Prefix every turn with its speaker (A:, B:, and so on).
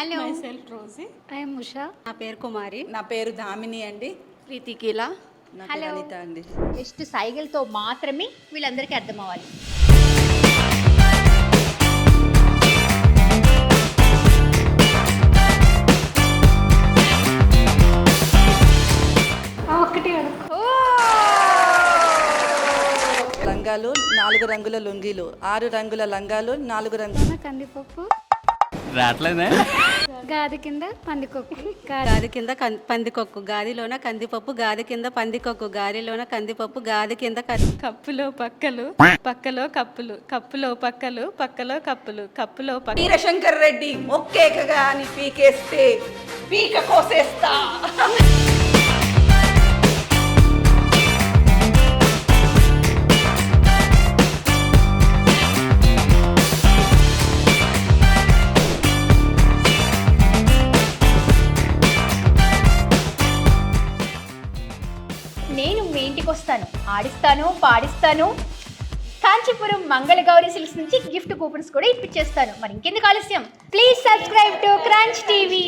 A: Hello,
B: myself Rosy.
A: I am Usha.
C: నా పేరు కుమారి.
D: నా పేరు దామిని అండి.
C: ప్రీతికిలా.
D: నా పేరు అనిత అండి.
A: జస్ట్ సైగలతో మాత్రమే వీళ్ళందరికీ అర్థం అవ్వాలి. ఒకటి
D: లంగాలు 4 రంగుల లుంగీలు, 6 రంగుల లంగాలు, 4 రంగుల
A: కందిపప్పు,
E: రావట్లేదే.
A: గాది కింద పందికొక్కు,
C: గాది కింద పందికొక్కు, గాదిలోన కందిపప్పు, గాది కింద పందికొక్కు, గాదిలోన కందిపప్పు, గాది కింద
B: కప్పులో పక్కలు, పక్కలో కప్పులు, కప్పులో పక్కలు, పక్కలో కప్పులు, కప్పులో పక్కలు.
D: వీరశంకర్ రెడ్డి ఒక్కేకగా అని పీకేస్తే పీక కోసేస్తా.
A: నేను మీ ఇంటికి వస్తాను, ఆడిస్తాను, పాడిస్తాను. కాంచీపురం మంగళగౌరి సిల్క్స్ నుంచి గిఫ్ట్ కూపన్స్ కూడా ఇప్పించేస్తాను. మరి ఇంకెందుకు ఆలస్యం? Please subscribe to crunch TV.